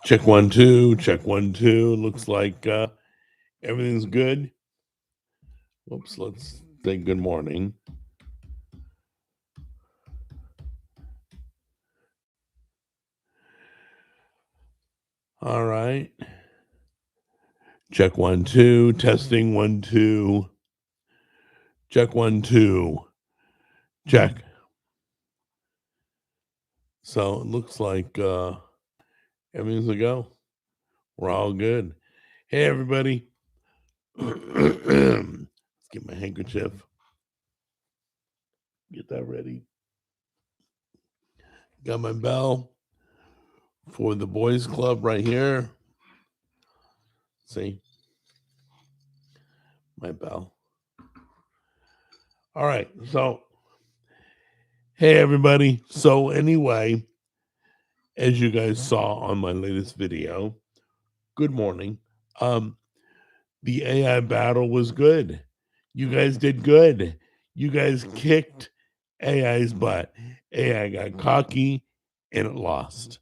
Check 1, 2, check 1, 2. Looks like everything's good. Whoops, let's say good morning. All right. Check 1, 2, testing 1, 2. Check 1, 2. Check. So it looks like everything's a go. We're all good. Hey, everybody. Let's get my handkerchief. Get that ready. Got my bell for the boys club right here. See? My bell. All right. So, hey, everybody. So, anyway, as you guys saw on my latest video, good morning. The AI battle was good. You guys did good. You guys kicked AI's butt. AI got cocky and it lost.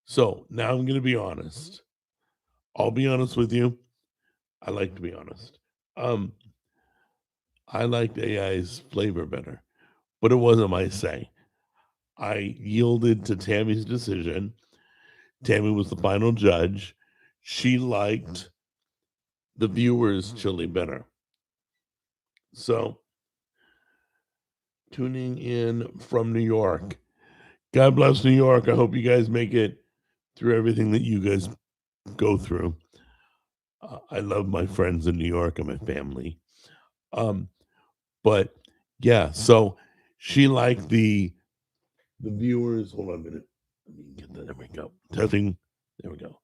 So now I'm going to be honest. I'll be honest with you. I like to be honest. I liked AI's flavor better, but it wasn't my say. I yielded to Tammy's decision. Tammy was the final judge. She liked the viewers' chili better. So, tuning in from New York. God bless New York. I hope you guys make it through everything that you guys go through. I love my friends in New York and my family. But yeah, so she liked the viewers. Hold on a minute. Let me get that. There we go. Testing. There we go.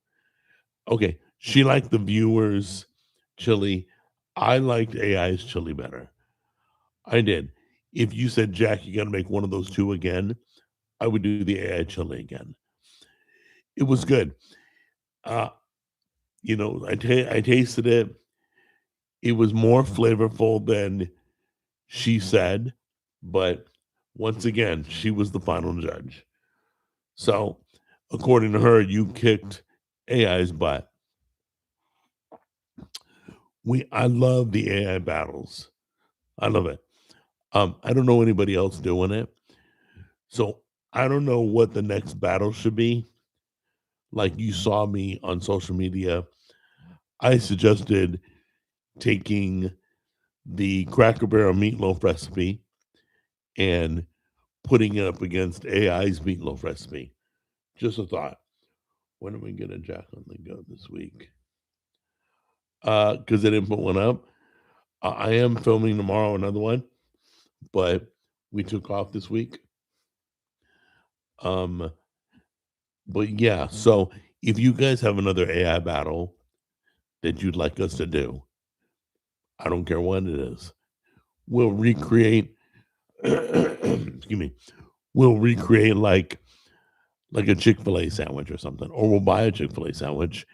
Okay. She liked the viewers' chili. I liked AI's chili better. I did. If you said, Jack, you got to make one of those two again, I would do the AI chili again. It was good. I tasted it. It was more flavorful than she said, but once again, she was the final judge. So, according to her, you kicked AI's butt. I love the AI battles. I love it. I don't know anybody else doing it. So I don't know what the next battle should be. Like you saw me on social media, I suggested taking the Cracker Barrel meatloaf recipe and putting it up against AI's meatloaf recipe. Just a thought. When are we going to Jack on the go this week? Because I didn't put one up. I am filming tomorrow another one, but we took off this week. But yeah, so if you guys have another AI battle that you'd like us to do, I don't care what it is, we'll recreate. Excuse me. We'll recreate like a Chick-fil-A sandwich or something, or we'll buy a Chick-fil-A sandwich,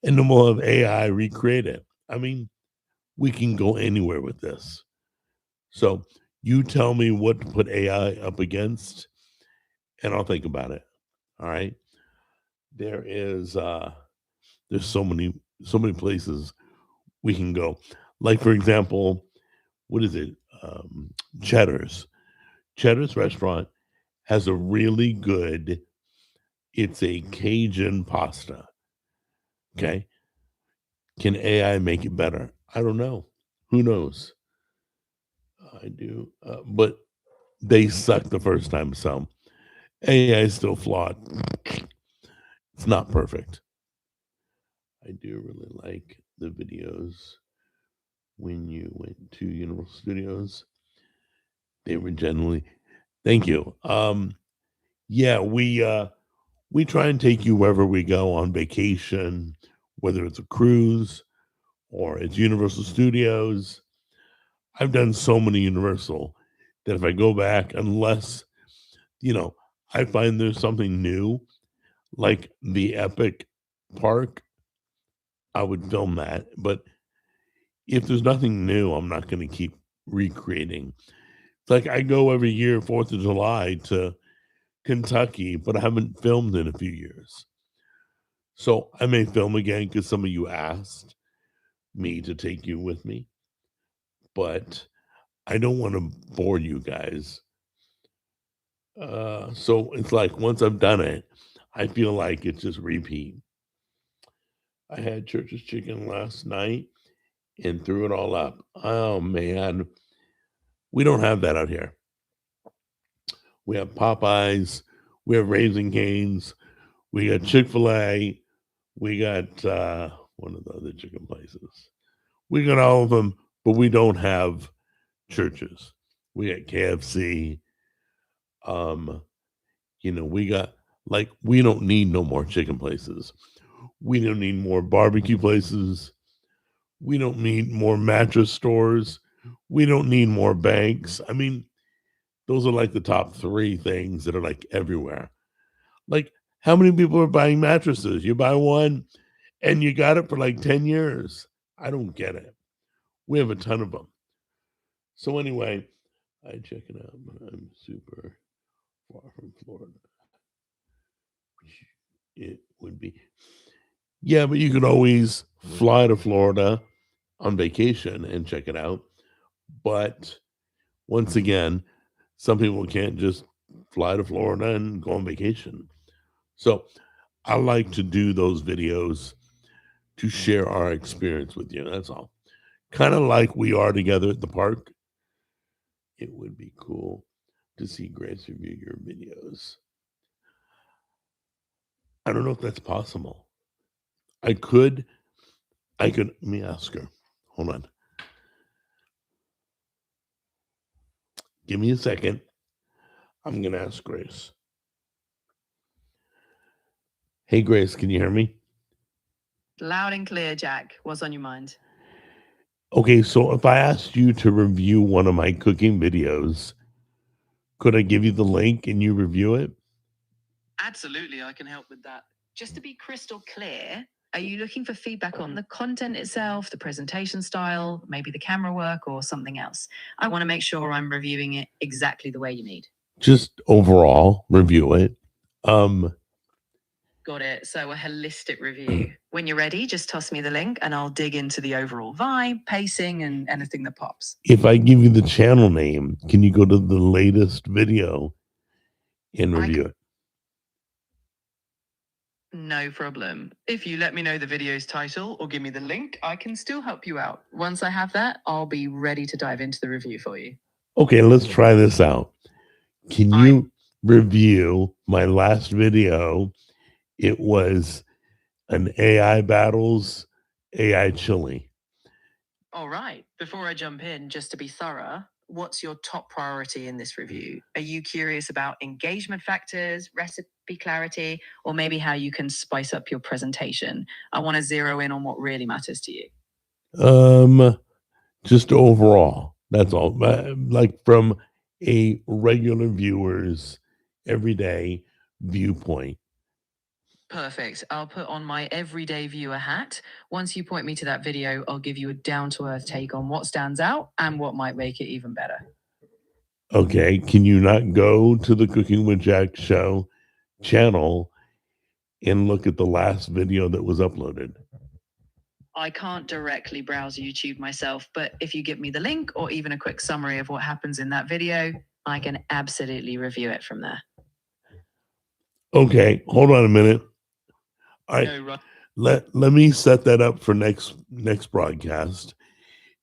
and then we'll have AI recreate it. I mean, we can go anywhere with this. So you tell me what to put AI up against, and I'll think about it. All right. There's so many places we can go. Like for example, what is it? Cheddar's. Cheddar's restaurant has a really good. It's a Cajun pasta. Okay. Can AI make it better? I don't know. Who knows? I do. But they sucked the first time. So AI is still flawed. It's not perfect. I do really like the videos when you went to Universal Studios. They were generally, thank you. Yeah, we try and take you wherever we go on vacation, whether it's a cruise or it's Universal Studios. I've done so many Universal that if I go back, unless, I find there's something new, like the Epic Park, I would film that. But if there's nothing new, I'm not going to keep recreating. It's like I go every year, 4th of July, to Kentucky, but I haven't filmed in a few years. So I may film again because some of you asked me to take you with me, but I don't want to bore you guys. So it's like once I've done it, I feel like it's just repeat. I had Church's chicken last night and threw it all up. Oh man, we don't have that out here. We have Popeyes, we have Raising Cane's, we got Chick-fil-A, we got one of the other chicken places. We got all of them, but we don't have Churches. We got KFC. We got we don't need no more chicken places. We don't need more barbecue places. We don't need more mattress stores. We don't need more banks. I mean, those are like the top 3 things that are like everywhere. Like, how many people are buying mattresses? You buy one and you got it for like 10 years. I don't get it. We have a ton of them. So anyway, I check it out. I'm super far from Florida. It would be. Yeah, but you could always fly to Florida on vacation and check it out. But once again, some people can't just fly to Florida and go on vacation. So I like to do those videos to share our experience with you. That's all. Kind of like we are together at the park. It would be cool to see Grace review your videos. I don't know if that's possible. I could, let me ask her. Hold on. Give me a second. I'm going to ask Grace. Hey, Grace, can you hear me? Loud and clear, Jack. What's on your mind? Okay, so if I asked you to review one of my cooking videos, could I give you the link and you review it? Absolutely, I can help with that. Just to be crystal clear, are you looking for feedback on the content itself, the presentation style, maybe the camera work, or something else? I want to make sure I'm reviewing it exactly the way you need. Just overall review it. Got it. So a holistic review. When you're ready, just toss me the link and I'll dig into the overall vibe, pacing, and anything that pops. If I give you the channel name, can you go to the latest video and review it? No problem. If you let me know the video's title or give me the link, I can still help you out. Once I have that, I'll be ready to dive into the review for you. Okay, let's try this out. Can you review my last video? It was an AI battles AI chili. All right. Before I jump in, just to be thorough, what's your top priority in this review? Are you curious about engagement factors, recipe clarity, or maybe how you can spice up your presentation? I want to zero in on what really matters to you. Just overall. That's all. Like from a regular viewer's everyday viewpoint. Perfect. I'll put on my everyday viewer hat. Once you point me to that video, I'll give you a down to earth take on what stands out and what might make it even better. Okay. Can you not go to the Cooking with Jack show channel and look at the last video that was uploaded? I can't directly browse YouTube myself, but if you give me the link or even a quick summary of what happens in that video, I can absolutely review it from there. Okay, hold on a minute. All right. Let me set that up for next broadcast,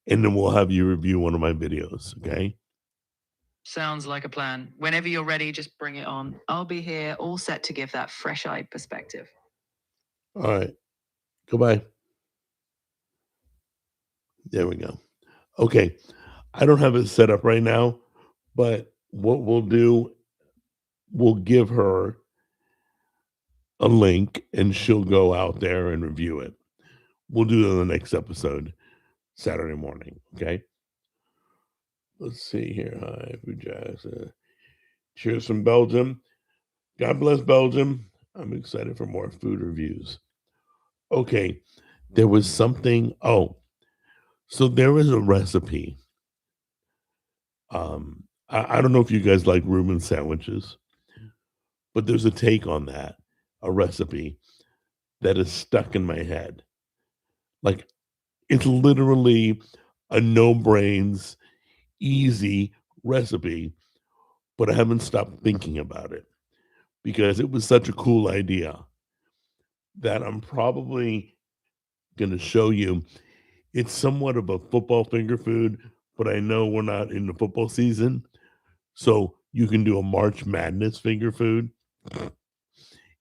and then we'll have you review one of my videos, okay? Sounds like a plan. Whenever you're ready, just bring it on. I'll be here all set to give that fresh-eyed perspective. All right. Goodbye. There we go. Okay. I don't have it set up right now, but what we'll do, we'll give her a link and she'll go out there and review it. We'll do it in the next episode, Saturday morning. Okay. Let's see here. Hi, Fujas. Cheers from Belgium. God bless Belgium. I'm excited for more food reviews. Okay. There was something. Oh, so there was a recipe. I don't know if you guys like Reuben sandwiches, but there's a take on that, a recipe that is stuck in my head. Like, it's literally a no brains, easy recipe, but I haven't stopped thinking about it because it was such a cool idea that I'm probably going to show you. It's somewhat of a football finger food, but I know we're not in the football season. So you can do a March Madness finger food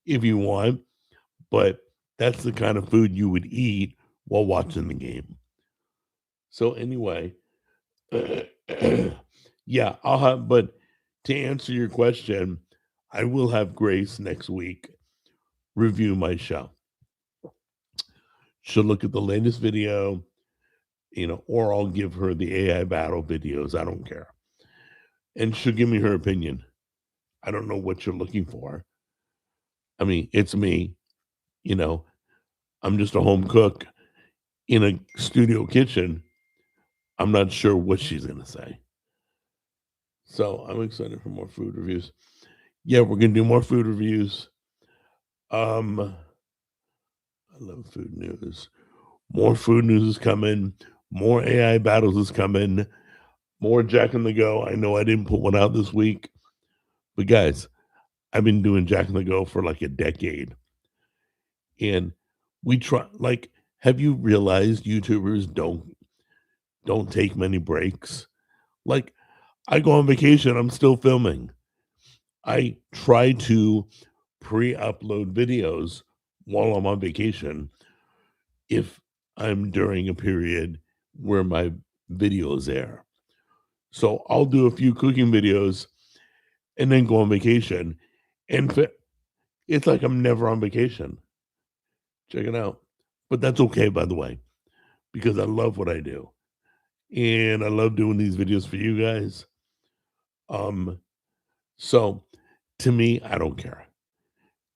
if you want, but that's the kind of food you would eat while watching the game. So anyway, yeah, I'll have, but to answer your question, I will have Grace next week review my show. She'll look at the latest video, or I'll give her the AI battle videos. I don't care. And she'll give me her opinion. I don't know what you're looking for. I mean, it's me, you know, I'm just a home cook in a studio kitchen. I'm not sure what she's going to say. So I'm excited for more food reviews. Yeah, we're going to do more food reviews. I love food news. More food news is coming. More AI battles is coming. More Jack in the Go. I know I didn't put one out this week, but guys, I've been doing Jack in the Go for like a decade. And we try, like, have you realized YouTubers don't take many breaks? Like, I go on vacation, I'm still filming. I try to pre-upload videos while I'm on vacation if I'm during a period where my videos air. So I'll do a few cooking videos and then go on vacation. And it's like I'm never on vacation. Check it out. But that's okay, by the way, because I love what I do. And I love doing these videos for you guys. Um, so to me, I don't care.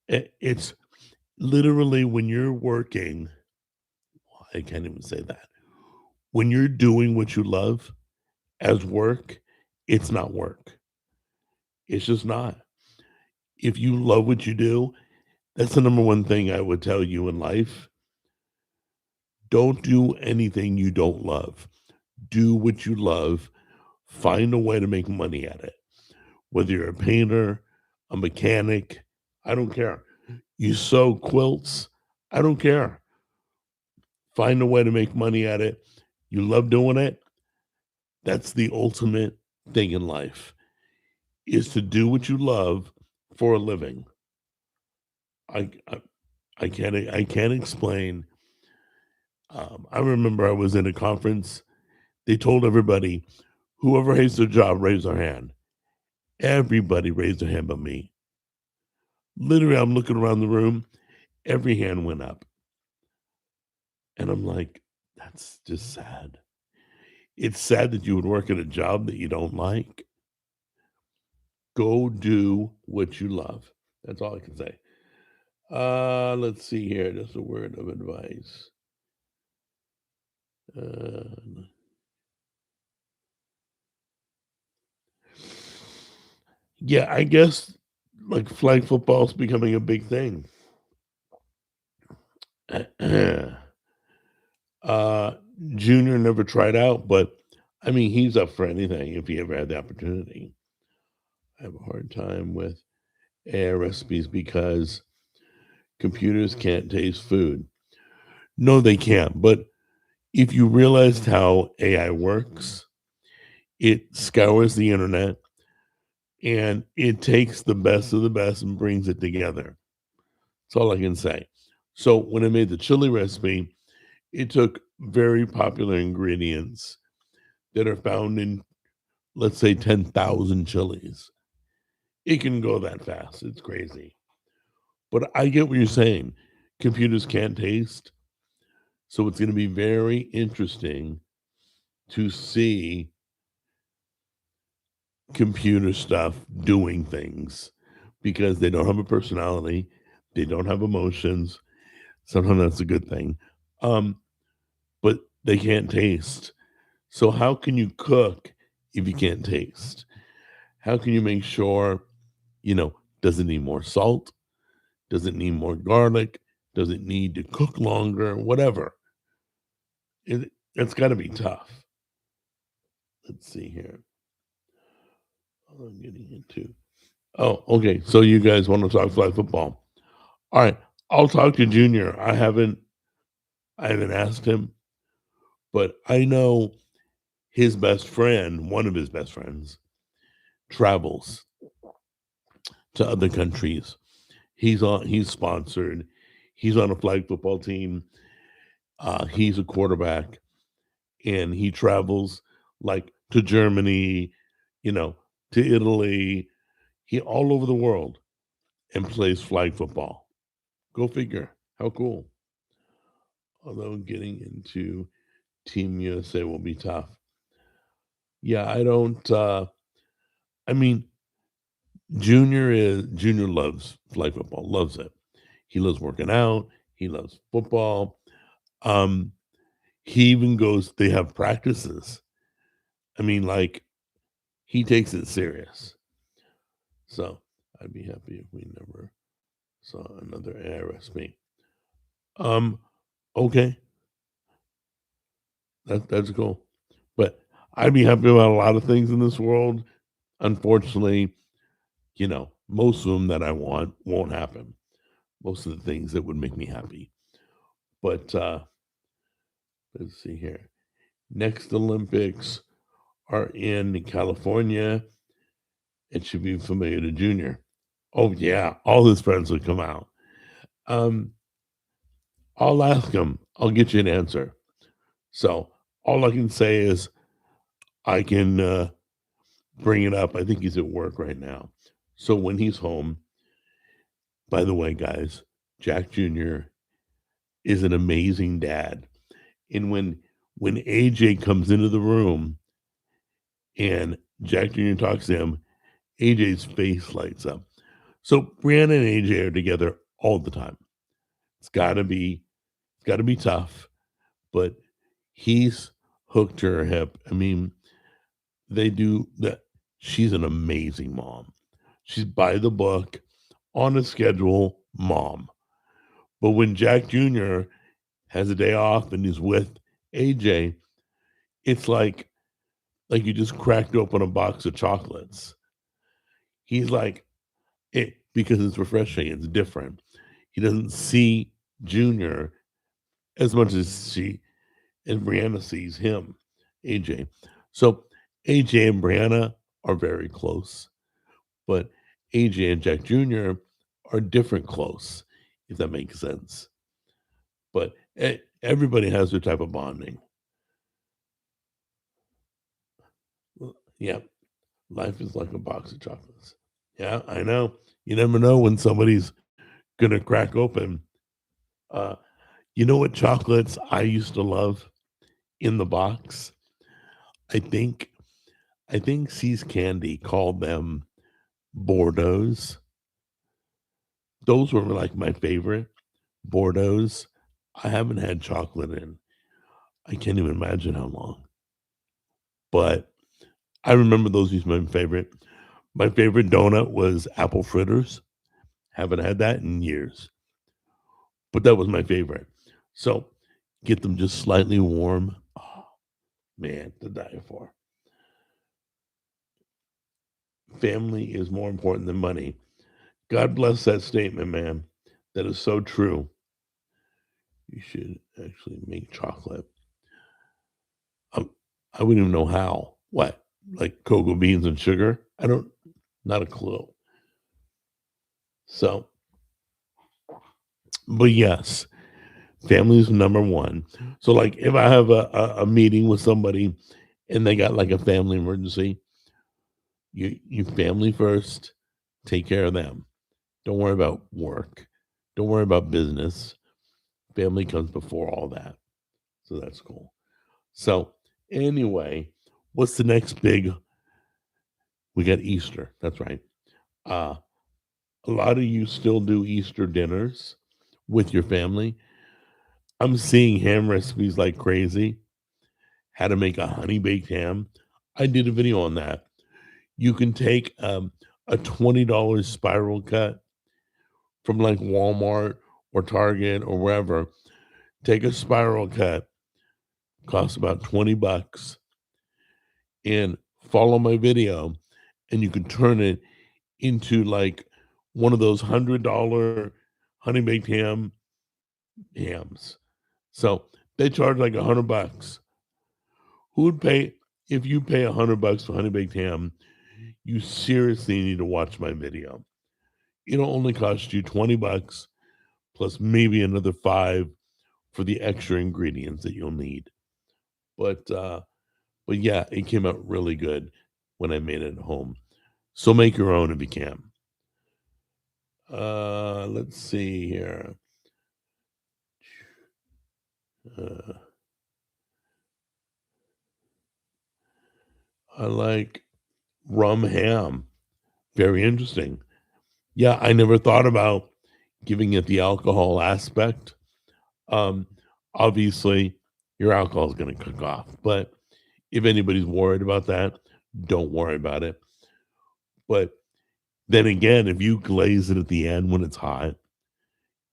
It's literally when you're working, I can't even say that. When you're doing what you love as work, it's not work. It's just not. If you love what you do, that's the number one thing I would tell you in life. Don't do anything you don't love. Do what you love. Find a way to make money at it. Whether you're a painter, a mechanic, I don't care. You sew quilts, I don't care. Find a way to make money at it. You love doing it. That's the ultimate thing in life is to do what you love for a living. I I, I can't explain. I remember I was in a conference. They told everybody, whoever hates their job, raise their hand. Everybody raised their hand but me. Literally, I'm looking around the room. Every hand went up. And I'm like, that's just sad. It's sad that you would work at a job that you don't like. Go do what you love. That's all I can say. Let's see here. Just a word of advice. Uh, yeah, I guess like flag football is becoming a big thing. uh, Junior never tried out, but I mean, he's up for anything if he ever had the opportunity. I have a hard time with AI recipes because computers can't taste food. No, they can't. But if you realized how AI works, it scours the internet and it takes the best of the best and brings it together. That's all I can say. So when I made the chili recipe, it took very popular ingredients that are found in, let's say, 10,000 chilies. It can go that fast. It's crazy. But I get what you're saying. Computers can't taste. So it's going to be very interesting to see computer stuff doing things because they don't have a personality, they don't have emotions. Sometimes that's a good thing. Um, but they can't taste. So how can you cook if you can't taste? How can you make sure, does it need more salt? Does it need more garlic? Does it need to cook longer? Whatever. It's got to be tough. Let's see here. I'm getting into. Oh, okay. So you guys want to talk flag football? All right. I'll talk to Junior. I haven't asked him, but I know his best friend, one of his best friends, travels to other countries. He's sponsored. He's on a flag football team. He's a quarterback, and he travels like to Germany, you know, to Italy, he all over the world and plays flag football. Go figure. How cool. Although getting into Team USA will be tough. Yeah, I don't I mean Junior loves flag football, loves it. He loves working out, he loves football. Um he even goes they have practices. I mean, like, he takes it serious. So I'd be happy if we never saw another AI recipe. Um, okay, that's cool. But I'd be happy about a lot of things in this world. Unfortunately, most of them that I want won't happen. Most of the things that would make me happy. But let's see here. Next Olympics are in California. It should be familiar to Junior. Oh yeah, all his friends would come out. Um, I'll ask him. I'll get you an answer. So all I can say is I can bring it up. I think he's at work right now. So when he's home, by the way, guys, Jack Jr. is an amazing dad. And when AJ comes into the room and Jack Jr. talks to him, AJ's face lights up. So Brianna and AJ are together all the time. It's gotta be tough, but he's hooked to her hip. I mean, they do that. She's an amazing mom. She's by the book, on a schedule mom. But when Jack Jr. has a day off and he's with AJ, it's like you just cracked open a box of chocolates. He's like it because it's refreshing, it's different. He doesn't see Junior as much as she and Brianna sees him, AJ. So AJ and Brianna are very close, but AJ and Jack Jr. are different close, if that makes sense. But everybody has their type of bonding. Yeah, life is like a box of chocolates. Yeah, I know. You never know when somebody's gonna crack open. Uh, you know what chocolates I used to love in the box? I think I think C's Candy called them Bordeaux's. Those were like my favorite Bordeaux's. I haven't had chocolate in I can't even imagine how long. But I remember those used to be my favorite. My favorite donut was apple fritters. Haven't had that in years, but that was my favorite. So get them just slightly warm. Oh, man, to die for. Family is more important than money. God bless that statement, man. That is so true. You should actually make chocolate. Um, I wouldn't even know how. What? Like cocoa beans and sugar? Not a clue. So, but yes, family is number one. So, like, if I have a meeting with somebody and they got like a family emergency, you family first, take care of them. Don't worry about work. Don't worry about business. Family comes before all that. So that's cool. So anyway, what's the next big? We got Easter. That's right. Uh, a lot of you still do Easter dinners with your family. I'm seeing ham recipes like crazy. How to make a honey baked ham. I did a video on that. You can take a $20 spiral cut from like Walmart or Target or wherever, take a spiral cut, costs about 20 bucks, and follow my video, and you can turn it into like one of those $100 honey baked hams. So they charge like 100 bucks. Who would pay if you pay 100 bucks for honey baked ham? You seriously need to watch my video. It'll only cost you 20 bucks plus maybe another five for the extra ingredients that you'll need. But but yeah, it came out really good when I made it at home. So make your own if you can. Let's see here. Uh, I like rum ham. Very interesting. Yeah, I never thought about giving it the alcohol aspect. Um, Obviously, your alcohol is going to cook off, but if anybody's worried about that, don't worry about it. But then again, if you glaze it at the end when it's hot,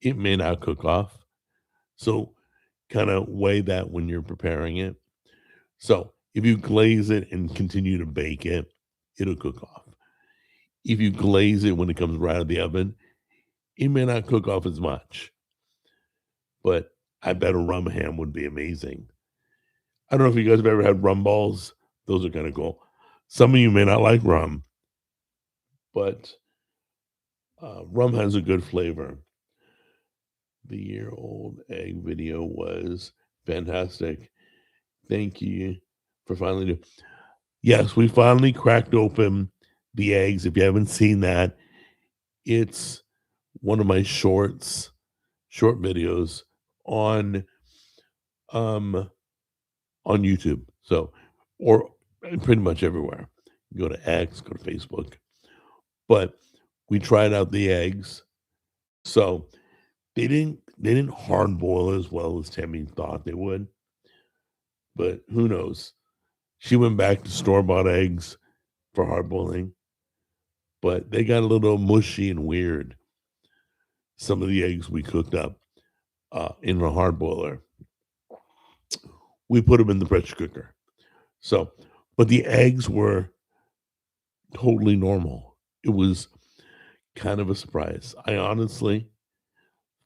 it may not cook off. So kind of weigh that when you're preparing it. So if you glaze it and continue to bake it, it'll cook off. If you glaze it when it comes right out of the oven, it may not cook off as much. But I bet a rum ham would be amazing. I don't know if you guys have ever had rum balls. Those are kind of cool. Some of you may not like rum, but rum has a good flavor. The year-old egg video was fantastic. Thank you for finally doing. Yes, we finally cracked open the eggs. If you haven't seen that, it's one of my short videos on um on YouTube. So or pretty much everywhere. Go to X, go to Facebook. But we tried out the eggs. So they didn't hard boil as well as Tammy thought they would. But who knows? She went back to store-bought eggs for hard boiling, but they got a little mushy and weird. Some of the eggs we cooked up in a hard boiler, we put them in the pressure cooker. So, but the eggs were totally normal. It was kind of a surprise. I honestly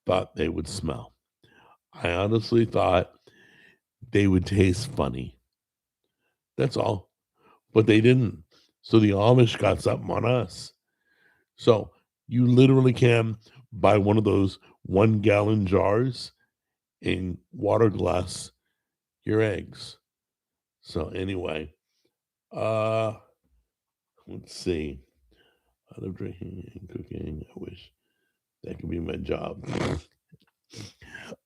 thought they would smell. I honestly thought they would taste funny. That's all. But they didn't. So the Amish got something on us. So you literally can buy one of those 1 gallon jars and water glass your eggs. So anyway, uh let's see. I love drinking and cooking. I wish that could be my job.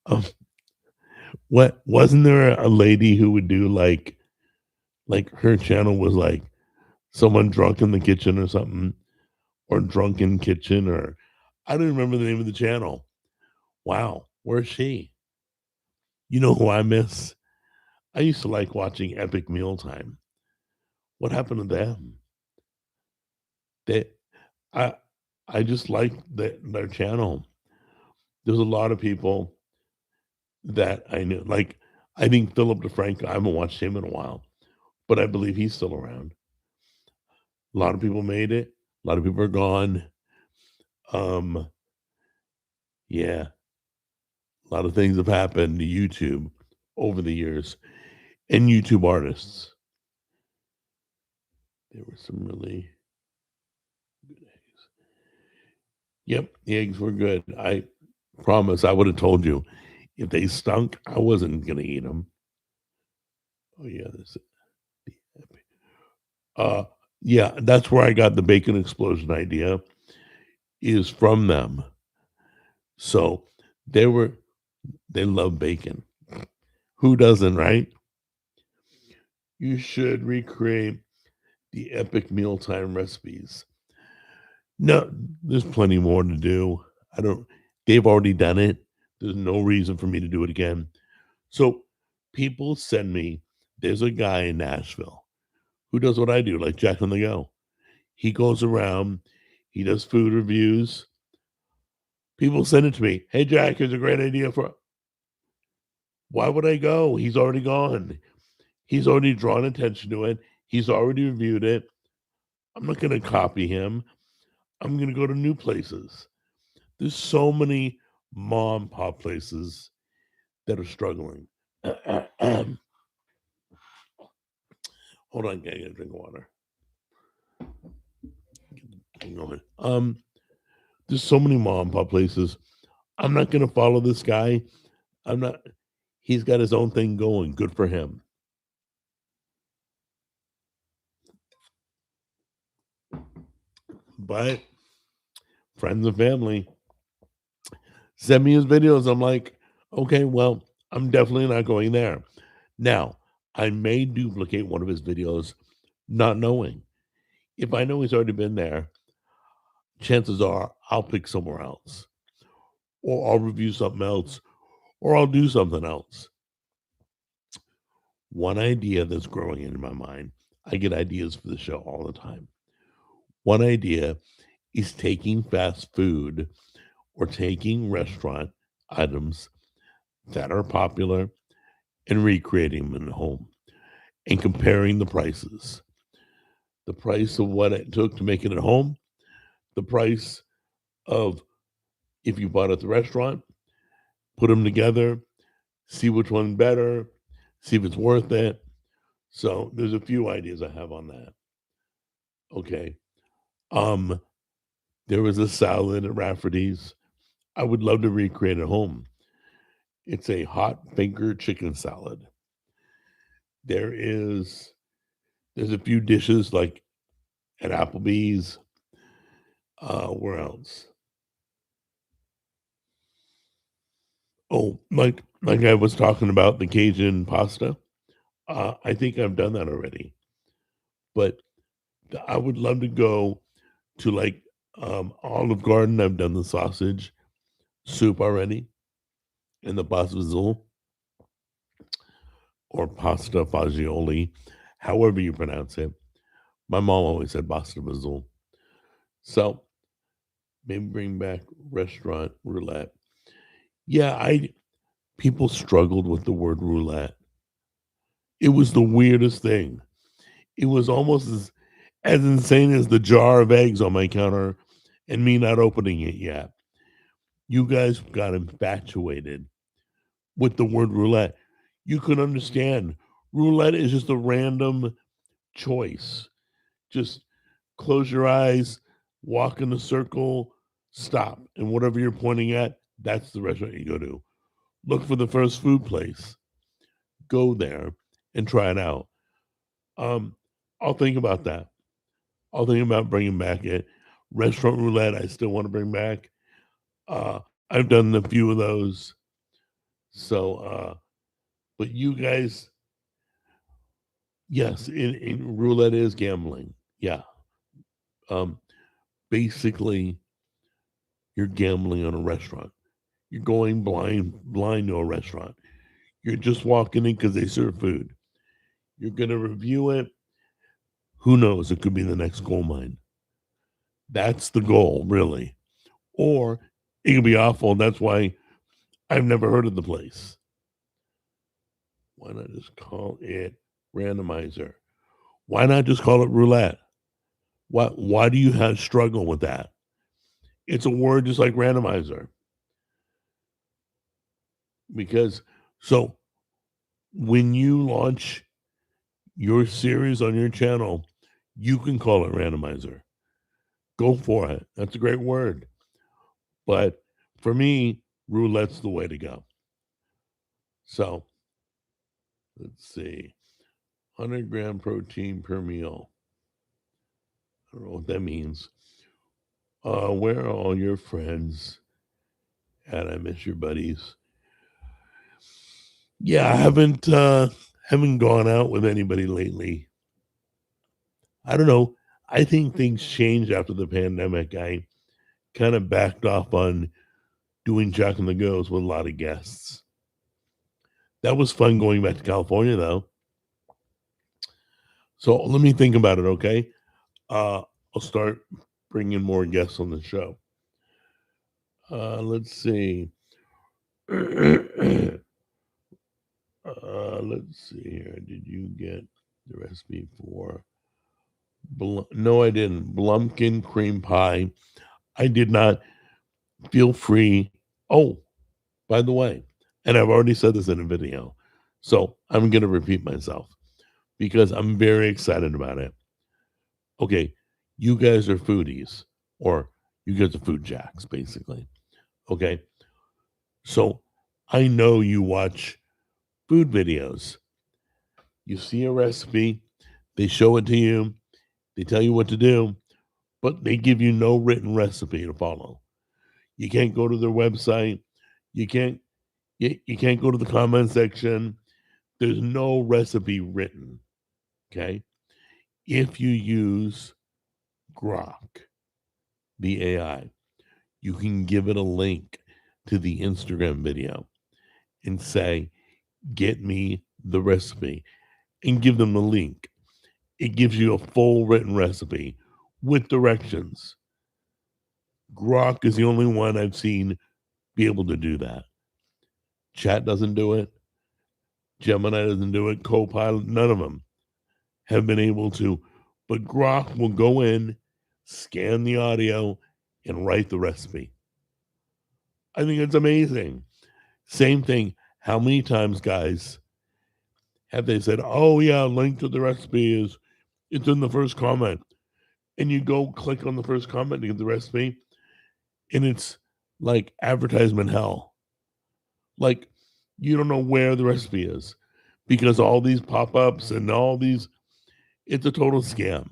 um, what wasn't there a lady who would do like her channel was like someone drunk in the kitchen or something, or drunken kitchen, or I don't remember the name of the channel. Wow, where's she? You know who I miss? I used to like watching Epic Mealtime. What happened to them? They, I, I just like their channel. There's a lot of people that I knew. Like I think Philip DeFranco. I haven't watched him in a while, but I believe he's still around. A lot of people made it. A lot of people are gone. Um, yeah, a lot of things have happened to YouTube over the years, and YouTube artists. There were some really good eggs. Yep, the eggs were good. I promise I would have told you. If they stunk, I wasn't gonna eat them. Oh, yeah, that's it. Uh, yeah, that's where I got the bacon explosion idea, is from them. So, they were they love bacon. Who doesn't, right? You should recreate the epic mealtime recipes. No, there's plenty more to do. I don't they've already done it. There's no reason for me to do it again. So people send me there's a guy in Nashville who does what I do, like Jack on the Go. He goes around, he does food reviews, People send it to me. Hey, Jack, here's a great idea for. Why would I go? He's already gone. He's already drawn attention to it. He's already reviewed it. I'm not going to copy him. I'm going to go to new places. There's so many mom pop places that are struggling. Hold on, gang. I gotta drink water. Hang on. There's so many mom pop places. I'm not gonna follow this guy. I'm not. He's got his own thing going. Good for him. But friends and family send me his videos. I'm like, okay, well, I'm definitely not going there. Now, I may duplicate one of his videos, not knowing. If I know he's already been there, chances are I'll pick somewhere else, or I'll review something else, or I'll do something else. One idea that's growing in my mind, I get ideas for the show all the time. One idea is taking fast food or taking restaurant items that are popular and recreating them in the home and comparing the prices. The price of what it took to make it at home, the price of if you bought at the restaurant, put them together, see which one's better, see if it's worth it. So there's a few ideas I have on that. Okay. Um, there was a salad at Rafferty's. I would love to recreate at home. It's a hot finger chicken salad. There's a few dishes like at Applebee's. Where else? Oh, like I was talking about the Cajun pasta. I think I've done that already, but I would love to go to like Olive Garden. I've done the sausage soup already and the pasta fazool or pasta fagioli, however you pronounce it. My mom always said pasta fazool. So maybe bring back restaurant roulette. Yeah, I people struggled with the word roulette. It was the weirdest thing. It was almost as insane as the jar of eggs on my counter and me not opening it yet. You guys got infatuated with the word roulette. You could understand. Roulette is just a random choice. Just close your eyes, walk in a circle, stop. And whatever you're pointing at, that's the restaurant you go to. Look for the first food place. Go there and try it out. Um, I'll think about that. I'll think about bringing back it. Restaurant roulette, I still want to bring back. I've done a few of those. So, but you guys, yes, in roulette is gambling. Yeah. Um, basically, you're gambling on a restaurant. You're going blind to a restaurant. You're just walking in because they serve food. You're gonna review it. Who knows? It could be the next gold mine. That's the goal, really. Or it could be awful. That's why I've never heard of the place. Why not just call it randomizer? Why not just call it roulette? Why do you have struggle with that? It's a word just like randomizer. Because so when you launch your series on your channel, you can call it randomizer. Go for it. That's a great word. But for me, roulette's the way to go. So let's see. 100-gram protein per meal. I don't know what that means. Where are all your friends? And I miss your buddies. Yeah, I haven't gone out with anybody lately. I don't know. I think things changed after the pandemic. I kind of backed off on doing Jack and the Girls with a lot of guests. That was fun going back to California, though. So let me think about it, okay? I'll start bringing more guests on the show. Let's see. Let's see here. Did you get the recipe for? No, I didn't. Blumpkin cream pie. I did not. Feel free. Oh, by the way, and I've already said this in a video, so I'm going to repeat myself because I'm very excited about it. Okay, you guys are foodies, or you guys are food jacks, basically. Okay, so I know you watch food videos. You see a recipe, they show it to you, they tell you what to do, but they give you no written recipe to follow. You can't go to their website. You can't you can't go to the comment section. There's no recipe written. Okay. If you use Grok, the AI, you can give it a link to the Instagram video and say, get me the recipe and give them the link. It gives you a full written recipe with directions. Grok is the only one I've seen be able to do that. Chat doesn't do it. Gemini doesn't do it. Copilot, none of them have been able to. But Grok will go in, scan the audio, and write the recipe. I think it's amazing. Same thing. How many times, guys, have they said, "Oh yeah, link to the recipe is it's in the first comment," and you go click on the first comment to get the recipe, and it's like advertisement hell. Like you don't know where the recipe is because all these pop-ups and all these, it's a total scam.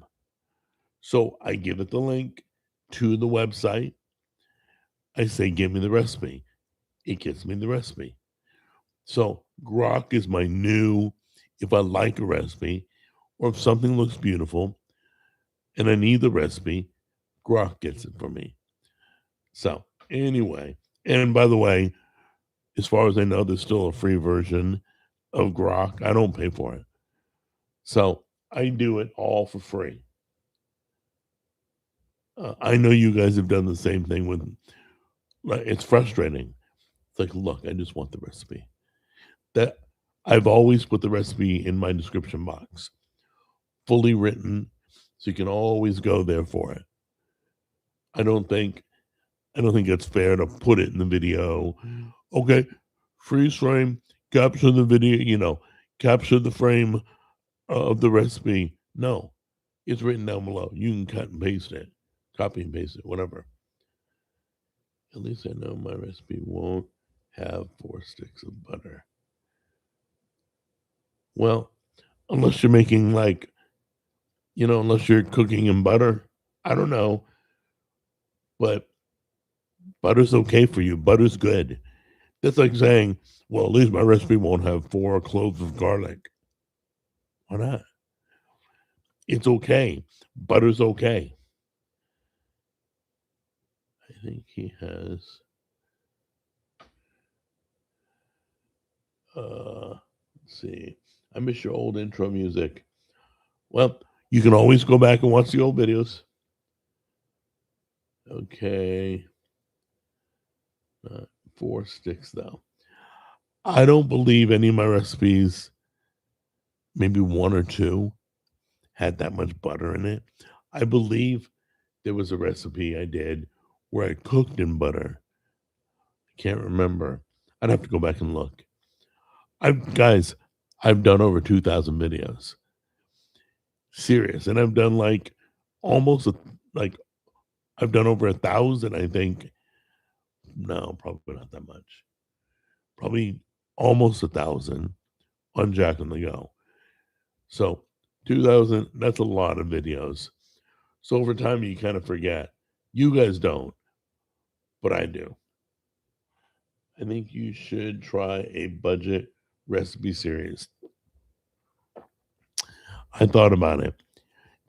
So I give it the link to the website. I say, give me the recipe. It gives me the recipe. So Grok is my new, if I like a recipe or if something looks beautiful and I need the recipe, Grok gets it for me. So anyway, and by the way, as far as I know, there's still a free version of Grok. I don't pay for it. So I do it all for free. I know you guys have done the same thing with, like, it's frustrating. It's like, look, I just want the recipe. That I've always put the recipe in my description box, fully written, so you can always go there for it. I don't think it's fair to put it in the video. Okay, freeze frame, capture the video, capture the frame of the recipe. No, it's written down below. You can cut and paste it, copy and paste it, whatever. At least I know my recipe won't have 4 sticks of butter. Well, unless you're making unless you're cooking in butter. I don't know, but butter's okay for you. Butter's good. That's like saying, well, at least my recipe won't have 4 cloves of garlic. Why not? It's okay. Butter's okay. I think he has. Let's see. I miss your old intro music. Well, you can always go back and watch the old videos. Okay. 4 sticks, though. I don't believe any of my recipes, maybe 1 or 2, had that much butter in it. I believe there was a recipe I did where I cooked in butter. I can't remember. I'd have to go back and look. I've done over 2,000 videos. Serious. And I've done almost like I've done over 1,000, I think. No, probably not that much. Probably almost 1,000 on Jack on the Go. So 2,000, that's a lot of videos. So over time, you kind of forget. You guys don't, but I do. I think you should try a budget recipe series. I thought about it.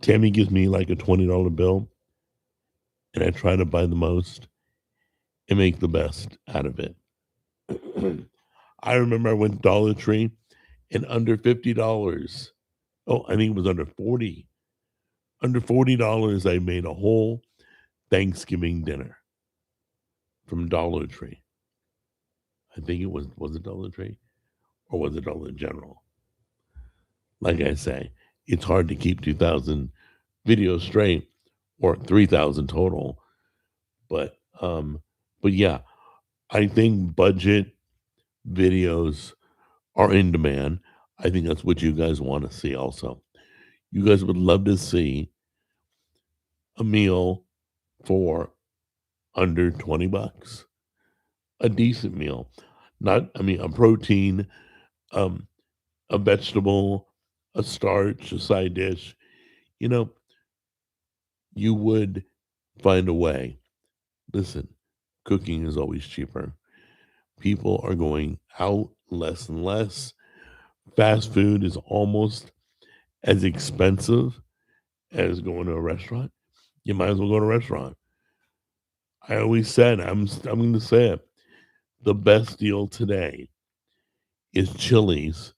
Tammy gives me like a $20 bill, and I try to buy the most and make the best out of it. I remember I went to Dollar Tree and under $50. Oh, I think it was under 40. Under $40, I made a whole Thanksgiving dinner. from Dollar Tree. I think it was it Dollar Tree or was it Dollar General? Like I say, it's hard to keep 2,000 videos straight or 3,000 total. But but yeah, I think budget videos are in demand. I think that's what you guys want to see also. You guys would love to see a meal for under 20 bucks. A decent meal. Not I mean a protein, um a vegetable, a starch, a side dish. You know, you would find a way. Listen, cooking is always cheaper. People are going out less and less. Fast food is almost as expensive as going to a restaurant. You might as well go to a restaurant. I always said, I'm going to say it. The best deal today is Chili's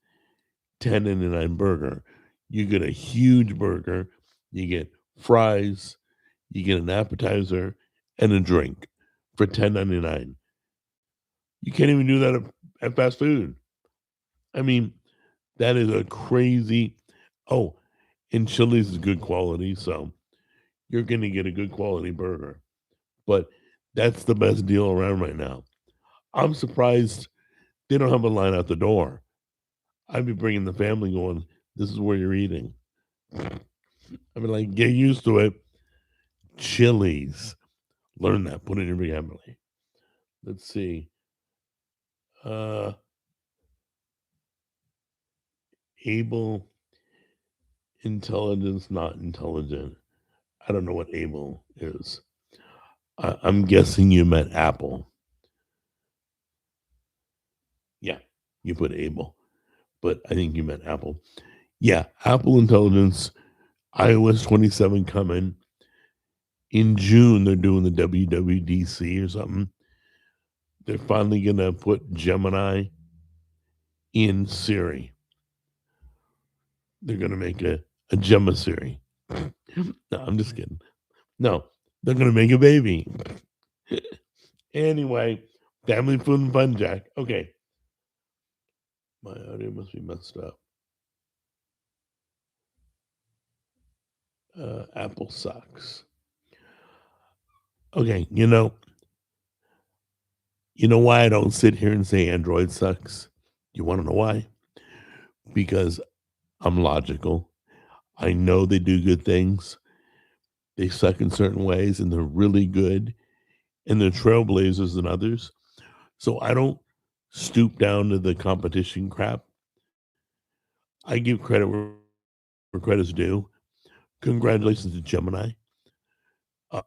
10.99 burger. You get a huge burger, you get fries, you get an appetizer and a drink for 10.99. You can't even do that at fast food. I mean, that is a crazy. Oh, and Chili's is good quality, so you're going to get a good quality burger. But that's the best deal around right now. I'm surprised they don't have a line out the door. I'd be bringing the family going, this is where you're eating. I mean, like, get used to it. Chili's. Learn that. Put it in your vocabulary. Let's see. Uh, able, intelligence, not intelligent. I don't know what able is. I'm guessing you meant Apple. Yeah, you put able, but I think you meant Apple. Yeah, Apple Intelligence, iOS 27 coming. In June, they're doing the WWDC or something. They're finally going to put Gemini in Siri. They're going to make a Gemma Siri. No, I'm just kidding. No, they're going to make a baby. Anyway, family food and fun, Jack. Okay. My audio must be messed up. Apple sucks. Okay, you know why I don't sit here and say Android sucks? You want to know why? Because I'm logical. I know they do good things. They suck in certain ways and they're really good and they're trailblazers in others. So I don't stoop down to the competition crap. I give credit where credit's due. Congratulations to Gemini. Uh,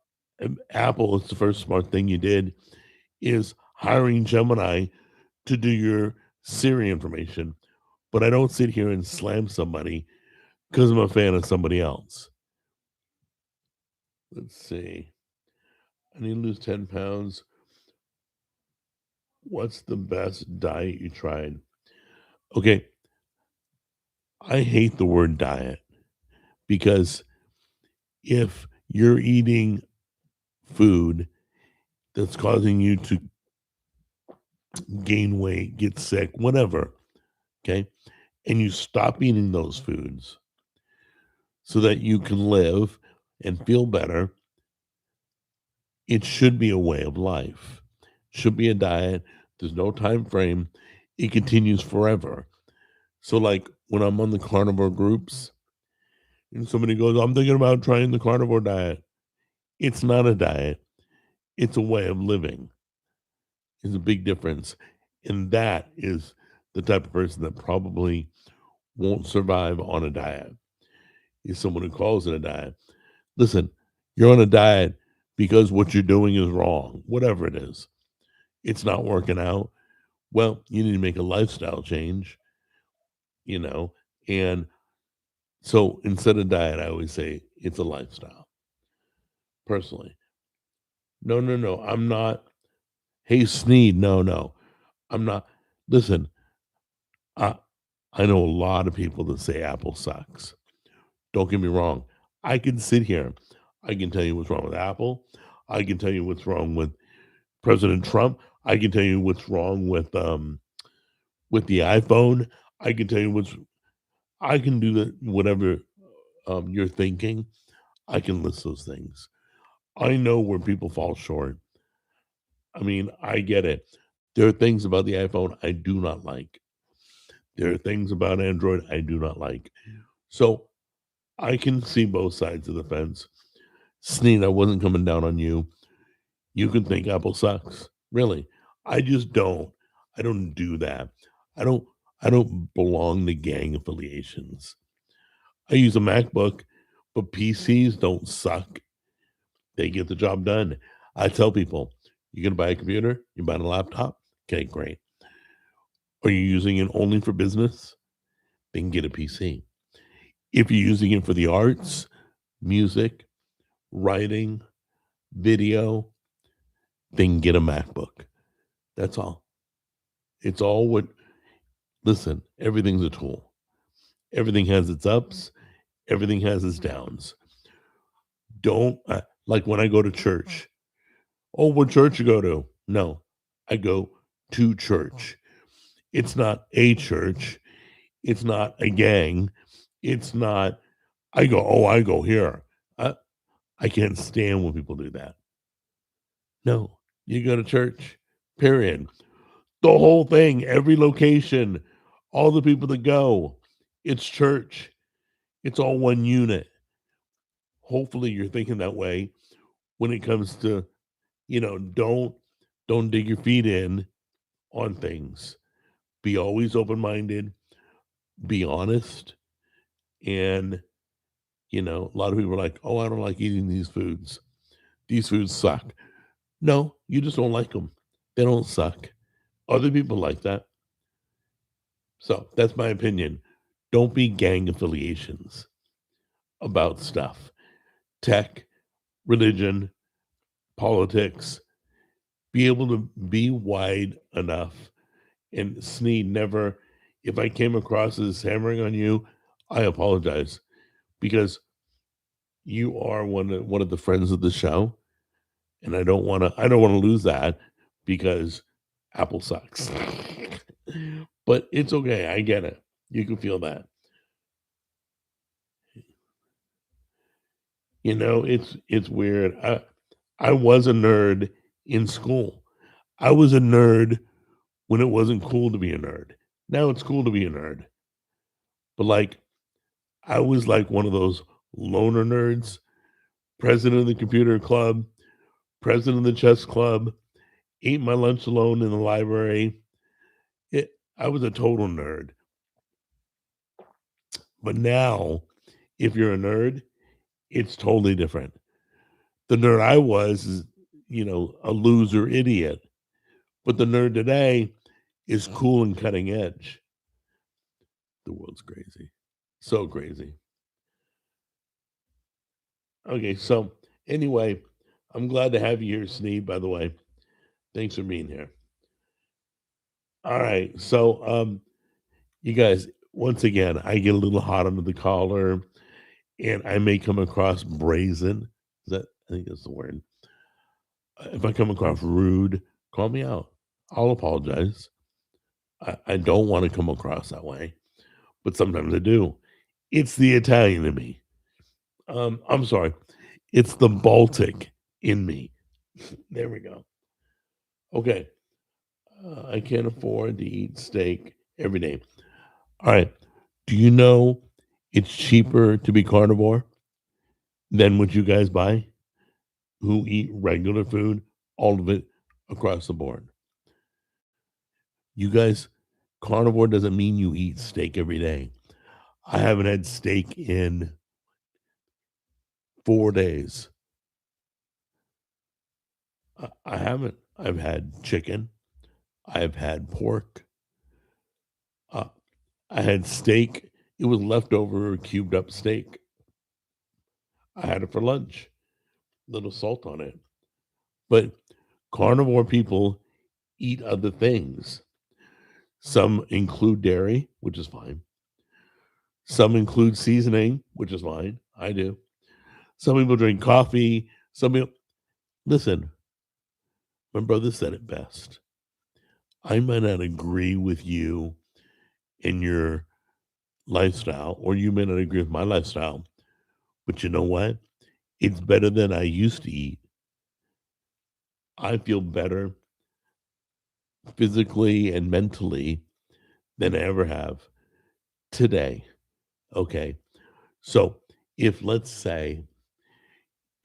Apple, it's the first smart thing you did is hiring Gemini to do your Siri information. But I don't sit here and slam somebody because I'm a fan of somebody else. Let's see. I need to lose 10 pounds. What's the best diet you tried? Okay. I hate the word diet because if you're eating food that's causing you to gain weight, get sick, whatever, okay, and you stop eating those foods so that you can live and feel better, it should be a way of life. Should be a diet. There's no time frame. It continues forever. So like when I'm on the carnivore groups and somebody goes, I'm thinking about trying the carnivore diet. It's not a diet. It's a way of living. It's a big difference. And that is the type of person that probably won't survive on a diet. Is someone who calls it a diet. Listen, you're on a diet because what you're doing is wrong, whatever it is. It's not working out. Well, you need to make a lifestyle change, you know. And so instead of diet, I always say it's a lifestyle. Personally, no, no, no. I'm not. Hey, Sneed, no, no. I'm not. Listen, I I know a lot of people that say Apple sucks. Don't get me wrong. I can sit here. I can tell you what's wrong with Apple. I can tell you what's wrong with President Trump. I can tell you what's wrong with the iPhone. I can tell you I can do that, whatever you're thinking. I can list those things. I know where people fall short. I mean, I get it. There are things about the iPhone I do not like. There are things about Android I do not like. So I can see both sides of the fence. Sneed, I wasn't coming down on you. You can think Apple sucks. Really. I just don't. I don't do that. I don't I don't belong to gang affiliations. I use a MacBook, but PCs don't suck. They get the job done. I tell people, you're gonna buy a computer, you're buying a laptop, okay, great. Are you using it only for business? Then get a PC. If you're using it for the arts, music, writing, video, then get a MacBook. That's all. It's all what listen, everything's a tool. Everything has its ups, everything has its downs. Don't like when I go to church. Oh, what church you go to? No, I go to church. It's not a church. It's not a gang. It's not, I go here. I, I can't stand when people do that. No, you go to church, period. The whole thing, every location, all the people that go, it's church. It's all one unit. Hopefully you're thinking that way when it comes to, don't dig your feet in on things. Be always open-minded, be honest, and a lot of people are like, "Oh, I don't like eating these foods. These foods suck." No, you just don't like them. They don't suck. Other people like that. So that's my opinion. Don't be gang affiliations about stuff. Tech, religion, politics. Be able to be wide enough. And Sneed, never, if I came across as hammering on you, I apologize because you are one of the friends of the show, and I don't want to lose that because Apple sucks. But it's okay. I get it. You can feel that. It's weird. I was a nerd in school. I was a nerd when it wasn't cool to be a nerd. Now it's cool to be a nerd. But like I was like one of those loner nerds, president of the computer club, president of the chess club, ate my lunch alone in the library. I was a total nerd. But now, if you're a nerd, it's totally different. The nerd I was is, a loser idiot. But the nerd today is cool and cutting edge. The world's crazy. So crazy. Okay, so anyway, I'm glad to have you here, Sneed, by the way. Thanks for being here. All right. So you guys, once again, I get a little hot under the collar and I may come across brazen. I think that's the word. If I come across rude, call me out. I'll apologize. I don't want to come across that way, but sometimes I do. It's the Italian in me. I'm sorry. It's the Baltic in me. There we go. Okay. I can't afford to eat steak every day. All right. Do you know it's cheaper to be carnivore than what you guys buy who eat regular food, all of it across the board? You guys, carnivore doesn't mean you eat steak every day. I haven't had steak in 4 days. I haven't. I've had chicken. I've had pork. Uh, I had steak. It was leftover cubed up steak. I had it for lunch. Little salt on it. But carnivore people eat other things. Some include dairy, which is fine. Some include seasoning, which is fine. I do. Some people drink coffee. Some people listen. My brother said it best. I might not agree with you in your lifestyle, or you may not agree with my lifestyle, but you know what? It's better than I used to eat. I feel better physically and mentally than I ever have today. Okay. So if, let's say,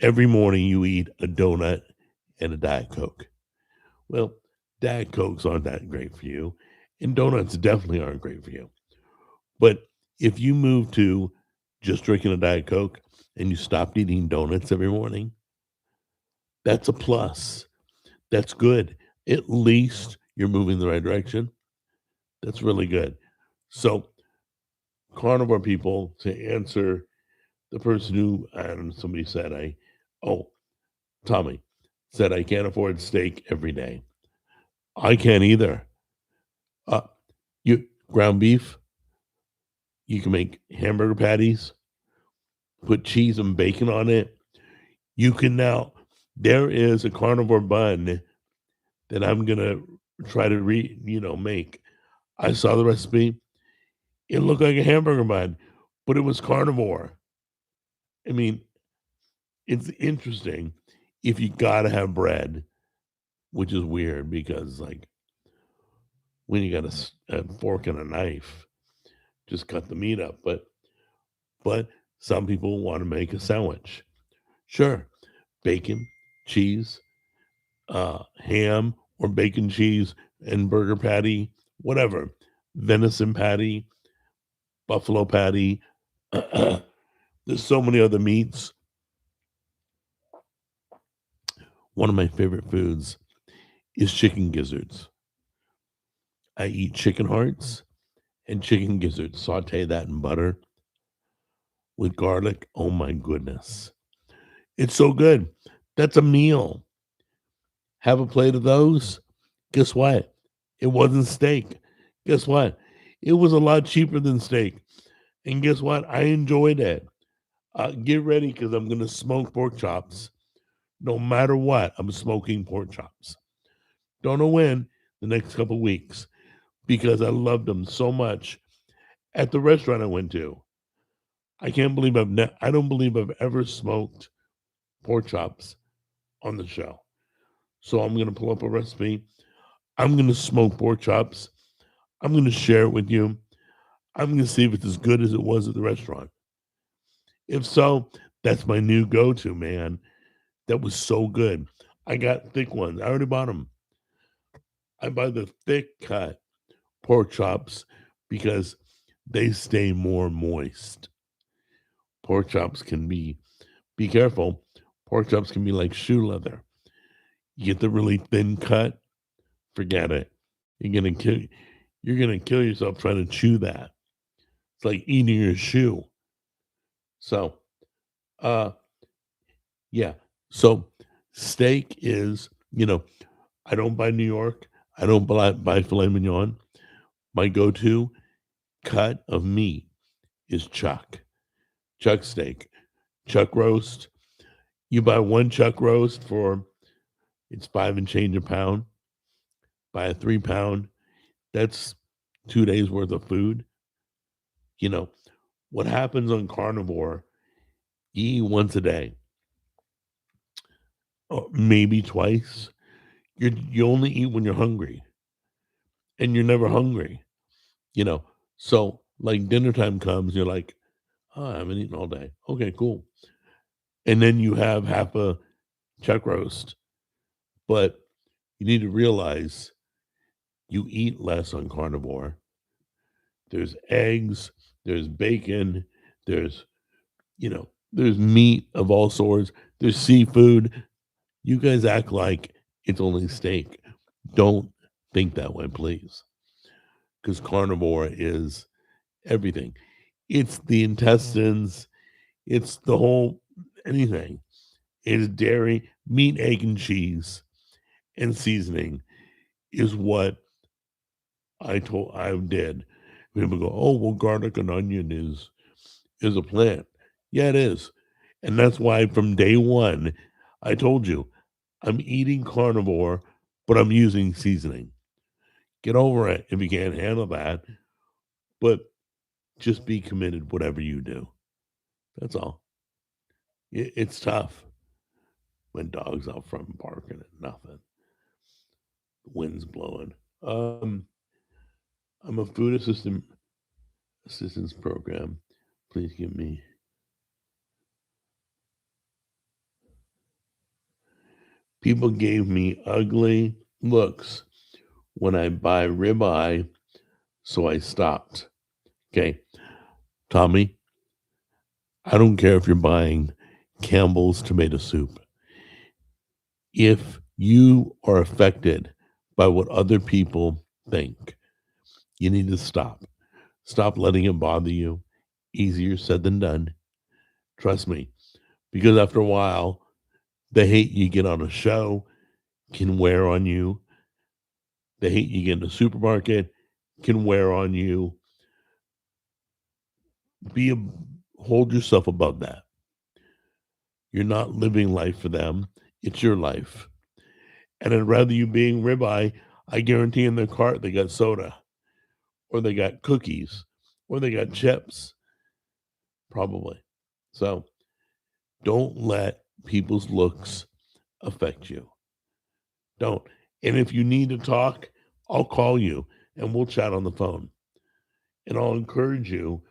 every morning you eat a donut and a Diet Coke, well, Diet Cokes aren't that great for you, and donuts definitely aren't great for you. But if you move to just drinking a Diet Coke and you stopped eating donuts every morning, that's a plus. That's good. At least you're moving in the right direction. That's really good. So, carnivore people, to answer the person who, I don't know, somebody said, oh, Tommy said, I can't afford steak every day. I can't either. Uh, you ground beef, you can make hamburger patties, put cheese and bacon on it. You can now, there is a carnivore bun that I'm gonna try to make. I saw the recipe. It looked like a hamburger bun, but it was carnivore. I mean, it's interesting if you gotta have bread, which is weird because like when you got a fork and a knife, just cut the meat up. But some people want to make a sandwich. Sure, bacon, cheese, ham or bacon, cheese, and burger patty, whatever, venison patty, buffalo patty. There's so many other meats. One of my favorite foods is chicken gizzards. I eat chicken hearts and chicken gizzards. Saute that in butter with garlic. Oh my goodness. It's so good. That's a meal. Have a plate of those. Guess what? It wasn't steak. Guess what? It was a lot cheaper than steak. And guess what? I enjoyed it. Get ready because I'm going to smoke pork chops. No matter what, I'm smoking pork chops. Don't know when, the next couple weeks, because I loved them so much at the restaurant I went to. I can't believe I don't believe I've ever smoked pork chops on the show. So I'm going to pull up a recipe. I'm going to smoke pork chops. I'm going to share it with you. I'm going to see if it's as good as it was at the restaurant. If so, that's my new go-to, man. That was so good. I got thick ones. I already bought them. I buy the thick cut pork chops because they stay more moist. Pork chops can be careful. Pork chops can be like shoe leather. You get the really thin cut, forget it. You're gonna kill yourself trying to chew that. It's like eating your shoe. So, uh, yeah. So, steak is, I don't buy New York. I don't buy filet mignon. My go-to cut of meat is chuck steak, chuck roast. You buy one chuck roast for it's 5 and change a pound. Buy a 3 pound. That's 2 days worth of food. You know what happens on carnivore? You eat once a day, or maybe twice. You only eat when you're hungry, and you're never hungry. You know, so like dinner time comes, you're like, oh, I haven't eaten all day. Okay, cool. And then you have half a chuck roast, but you need to realize you eat less on carnivore. There's eggs, there's bacon, there's there's meat of all sorts, there's seafood. You guys act like it's only steak. Don't think that way, please. Because carnivore is everything. It's the intestines, it's the whole anything. It is dairy, meat, egg, and cheese, and seasoning is what I did. People go, oh well, garlic and onion is a plant. Yeah, it is. And that's why from day one, I told you, I'm eating carnivore but I'm using seasoning. Get over it if you can't handle that, but just be committed whatever you do. That's all. It's tough when dogs out front barking at nothing. The wind's blowing. I'm a food assistance program. Please give me. People gave me ugly looks when I buy ribeye, so I stopped. Okay, Tommy, I don't care if you're buying Campbell's tomato soup. If you are affected by what other people think, you need to stop. Stop letting it bother you. Easier said than done. Trust me, because after a while, the hate you get on a show can wear on you. The hate you get in the supermarket can wear on you. Be a, hold yourself above that. You're not living life for them. It's your life. And I'd rather you being ribeye, I guarantee in their cart they got soda or they got cookies or they got chips, probably. So don't let people's looks affect you. Don't. And if you need to talk, I'll call you and we'll chat on the phone. And I'll encourage you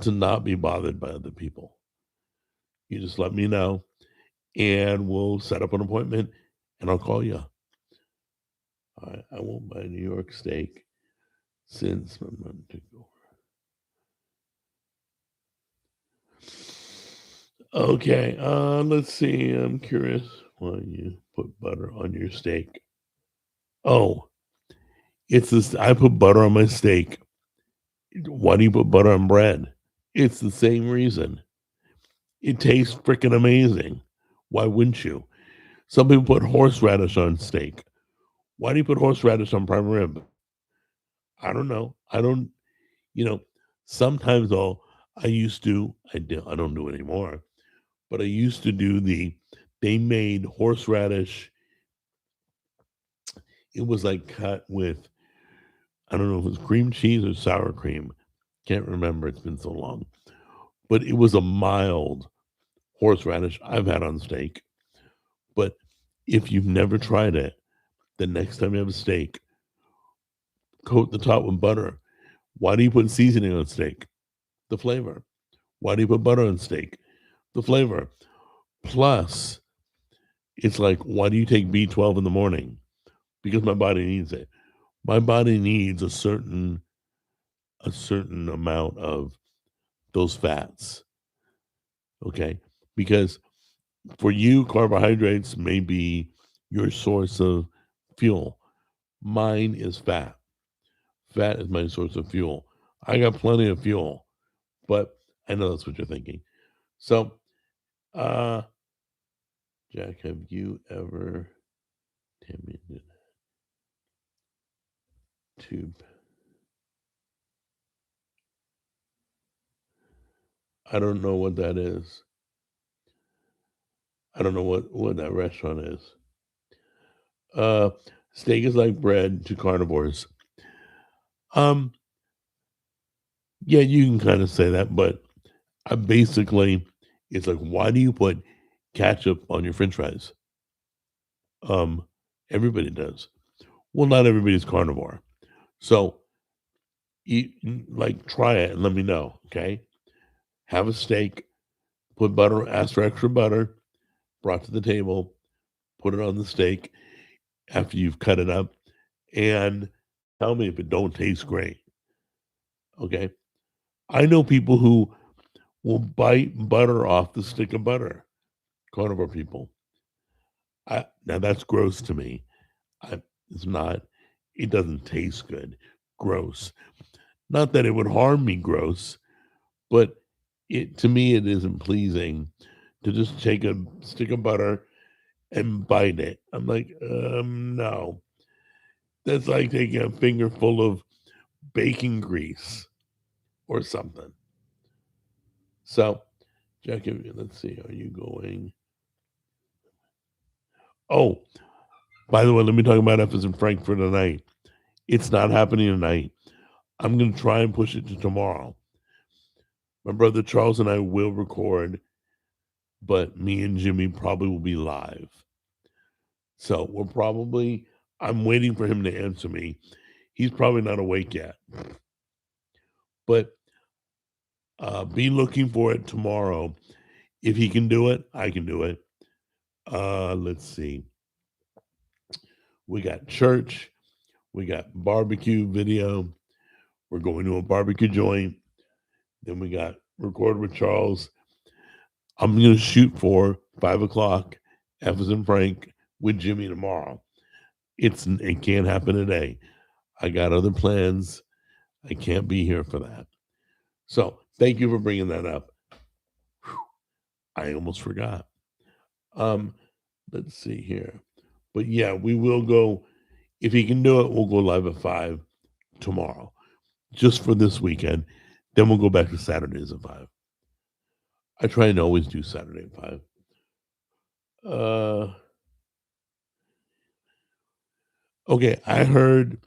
to not be bothered by other people. You just let me know and we'll set up an appointment and I'll call you. I won't buy New York steak since I'm going to go. Okay, let's see. I'm curious why you put butter on your steak. Oh, it's this. I put butter on my steak. Why do you put butter on bread? It's the same reason. It tastes freaking amazing. Why wouldn't you? Some people put horseradish on steak. Why do you put horseradish on prime rib? I don't know. I don't, you know, sometimes I used to, I don't do it anymore, but I used to do they made horseradish. It was like cut with, I don't know if it was cream cheese or sour cream. Can't remember. It's been so long. But it was a mild horseradish I've had on steak. But if you've never tried it, the next time you have a steak, coat the top with butter. Why do you put seasoning on steak? The flavor. Why do you put butter on steak? The flavor. Plus, it's like, why do you take B12 in the morning? Because my body needs it. My body needs a certain amount of those fats. Okay? Because for you, carbohydrates may be your source of fuel. Mine is fat. Fat is my source of fuel. I got plenty of fuel, but I know that's what you're thinking. So, uh, Jack, have you ever Tammy did tube? I don't know what that is. I don't know what that restaurant is. Uh, Steak is like bread to carnivores. Um, yeah, you can kind of say that, but I basically, it's like, why do you put ketchup on your French fries? Um, everybody does. Well, not everybody's carnivore, so eat, like try it and let me know. Okay, have a steak, put butter, ask for extra butter, brought to the table, put it on the steak after you've cut it up, and tell me if it don't taste great. Okay, I know people who will bite butter off the stick of butter. Carnivore people. Now that's gross to me. It's not. It doesn't taste good. Gross. Not that it would harm me. Gross, but it to me it isn't pleasing to just take a stick of butter and bite it. I'm like, no. That's like taking a finger full of baking grease or something. So, Jackie, let's see. Are you going? Oh, By the way, let me talk about F as in Frankfurt tonight. It's not happening tonight. I'm going to try and push it to tomorrow. My brother Charles and I will record, but me and Jimmy probably will be live. So I'm waiting for him to answer me. He's probably not awake yet. But be looking for it tomorrow. If he can do it, I can do it. Let's see. We got church. We got barbecue video. We're going to a barbecue joint. Then we got record with Charles. I'm going to shoot for 5 o'clock, F as in Frank, with Jimmy tomorrow. It can't happen today. I got other plans. I can't be here for that. So thank you for bringing that up. Whew, I almost forgot. Let's see here. But yeah, we will go. If he can do it, we'll go live at 5 tomorrow, just for this weekend. Then we'll go back to Saturdays at 5. I try and always do Saturday at 5. Okay, I heard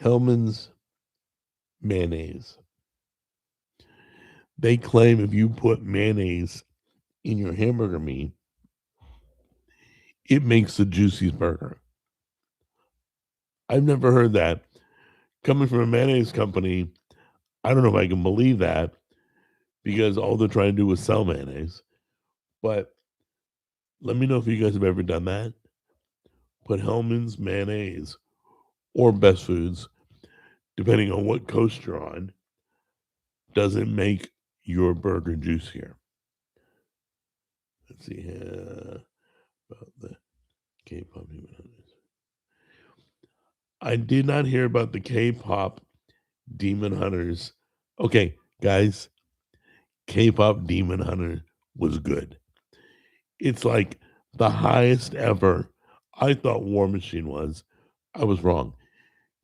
Hellman's mayonnaise. They claim if you put mayonnaise in your hamburger meat, it makes the juiciest burger. I've never heard that. Coming from a mayonnaise company, I don't know if I can believe that because all they're trying to do is sell mayonnaise. But let me know if you guys have ever done that. Put Hellman's mayonnaise or Best Foods, depending on what coast you're on, does it make your burger juicier? Let's see here about the K-pop. I did not hear about the K-pop Demon Hunters. Okay, guys, K-pop Demon Hunter was good. It's like the highest ever. I thought War Machine was. I was wrong.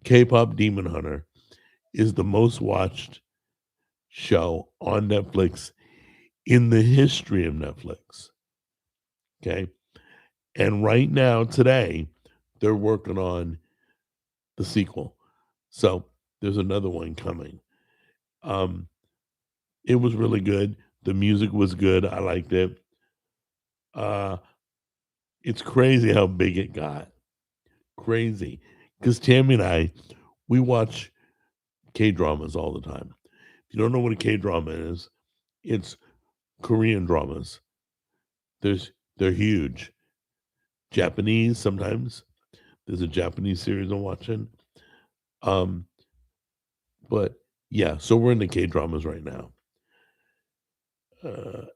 K-pop Demon Hunter is the most watched show on Netflix in the history of Netflix. Okay. And right now, today, they're working on the sequel. So there's another one coming. It was really good. The music was good. I liked it. It's crazy how big it got. Crazy. Because Tammy and I, we watch K dramas all the time. If you don't know what a K drama is, it's Korean dramas. They're huge. Japanese sometimes. There's a Japanese series I'm watching. But yeah, so we're in the K dramas right now.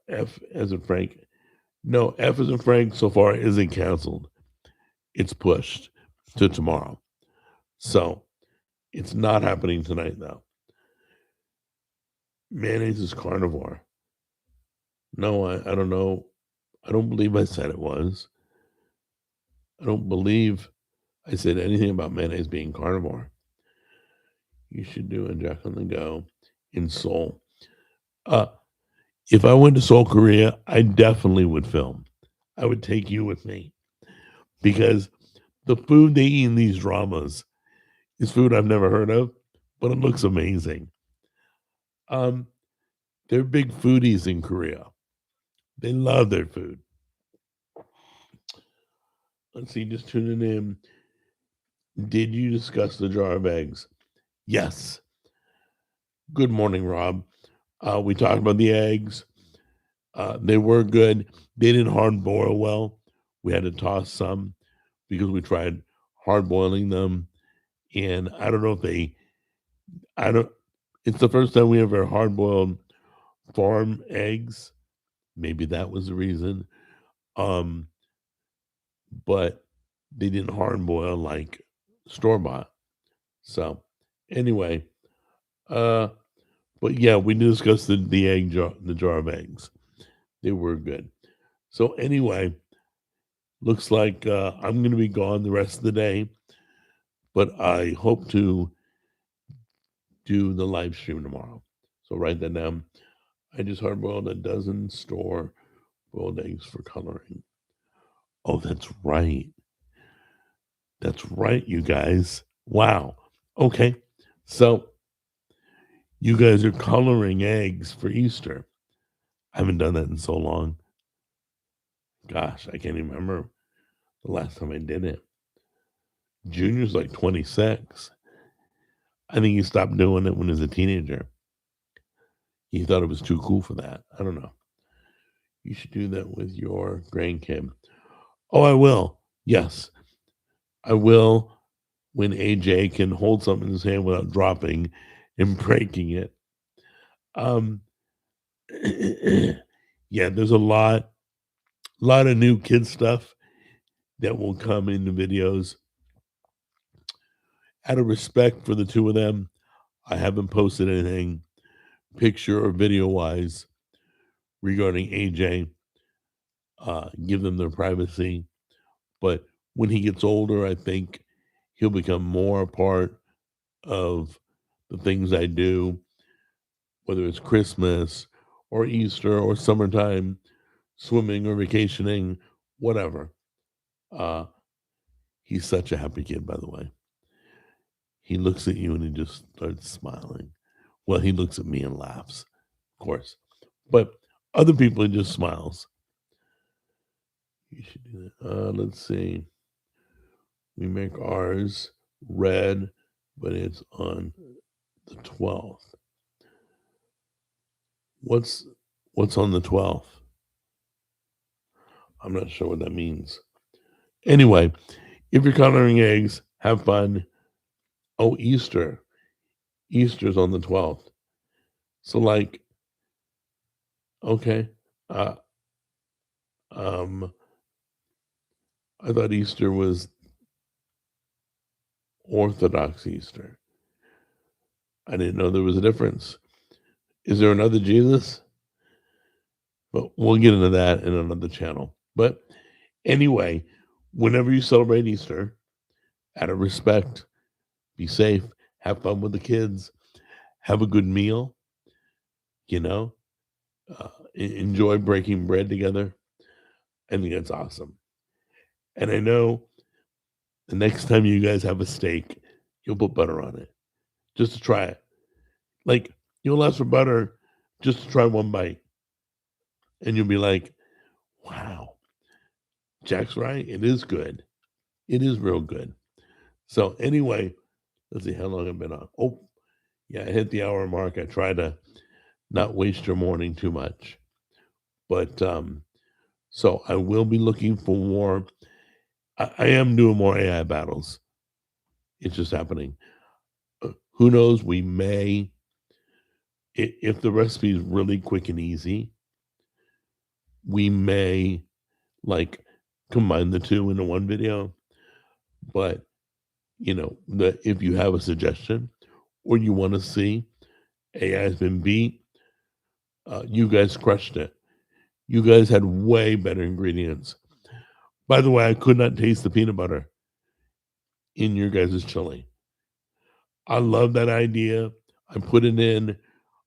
F as in Frank. No, F as in Frank so far isn't canceled. It's pushed to tomorrow. So it's not happening tonight though. Mayonnaise is carnivore. No, I don't know. I don't believe I said it was. I don't believe I said anything about mayonnaise being carnivore. You should do a Jack on the Go in Seoul. If I went to Seoul, Korea, I definitely would film. I would take you with me because the food they eat in these dramas is food I've never heard of, but it looks amazing. They're big foodies in Korea. They love their food. Let's see, just tuning in. Did you discuss the jar of eggs? Yes. Good morning, Rob. We talked about the eggs. They were good. They didn't hard boil well. We had to toss some because we tried hard boiling them. And I don't know if it's the first time we ever hard boiled farm eggs. Maybe that was the reason. But they didn't hard boil like store bought. So anyway, but yeah, we discussed the egg jar, the jar of eggs. They were good. So anyway, looks like I'm going to be gone the rest of the day, but I hope to do the live stream tomorrow. So write that down. I just hard boiled a dozen store boiled eggs for coloring. Oh, that's right. That's right, you guys. Wow. Okay. So you guys are coloring eggs for Easter. I haven't done that in so long. Gosh, I can't even remember the last time I did it. Junior's like 26. I think he stopped doing it when he was a teenager. He thought it was too cool for that. I don't know. You should do that with your grandkid. Oh, I will. Yes, I will when AJ can hold something in his hand without dropping and breaking it. Yeah, there's a lot of new kid stuff that will come in the videos. Out of respect for the two of them, I haven't posted anything picture or video wise regarding AJ. Give them their privacy. But when he gets older, I think he'll become more a part of the things I do, whether it's Christmas or Easter or summertime, swimming or vacationing, whatever. Uh, he's such a happy kid, by the way. He looks at you and he just starts smiling. Well, he looks at me and laughs, of course. But other people, he just smiles. You should do that. Let's see. We make ours red, but it's on the 12th. What's on the 12th? I'm not sure what that means. Anyway, if you're coloring eggs, have fun. Oh, Easter. Easter's on the 12th. So like, okay. I thought Easter was Orthodox Easter. I didn't know there was a difference. Is there another Jesus? But we'll get into that in another channel. But anyway, whenever you celebrate Easter, out of respect, be safe, have fun with the kids, have a good meal, you know, enjoy breaking bread together. I think that's awesome. And I know the next time you guys have a steak, you'll put butter on it just to try it. Like, you'll ask for butter just to try one bite. And you'll be like, wow, Jack's right. It is good. It is real good. So, anyway, let's see how long I've been on. Oh, yeah, I hit the hour mark. I try to not waste your morning too much. But so I will be looking for more. I am doing more AI battles. It's just happening. Who knows? We may, if the recipe is really quick and easy, we may like combine the two into one video. But if you have a suggestion or you want to see AI has been beat, you guys crushed it. You guys had way better ingredients. By the way, I could not taste the peanut butter in your guys' chili. I love that idea. I put it in.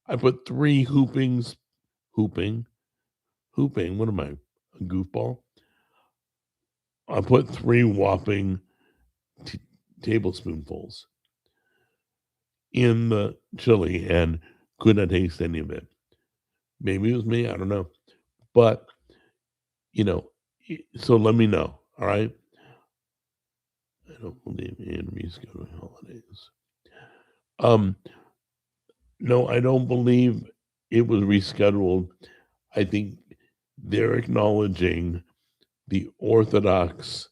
I put 3 hooping. What am I? A goofball? I put 3 whopping tablespoonfuls in the chili and could not taste any of it. Maybe it was me. I don't know. But, so let me know. All right. I don't believe in rescheduling holidays. No, I don't believe it was rescheduled. I think they're acknowledging the Orthodox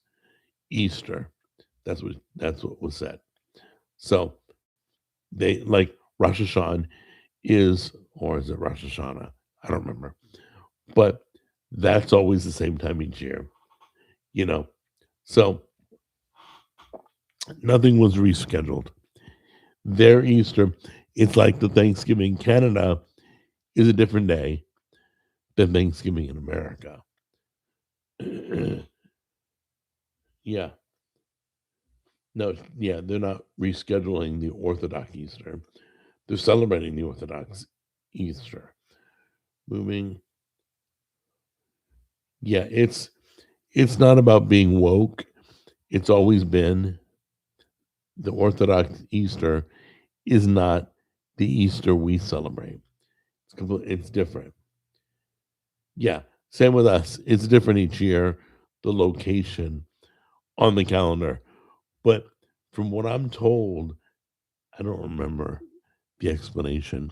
Easter. That's what was said. So they like Rosh Hashanah or is it Rosh Hashanah? I don't remember. But that's always the same time each year. So nothing was rescheduled. Their Easter, it's like the Thanksgiving in Canada is a different day than Thanksgiving in America. Yeah. No, yeah, they're not rescheduling the Orthodox Easter. They're celebrating the Orthodox Easter. Moving. Yeah, it's not about being woke. It's always been the Orthodox Easter is not the Easter we celebrate. It's different. Yeah, same with us. It's different each year, the location on the calendar. But from what I'm told, I don't remember the explanation,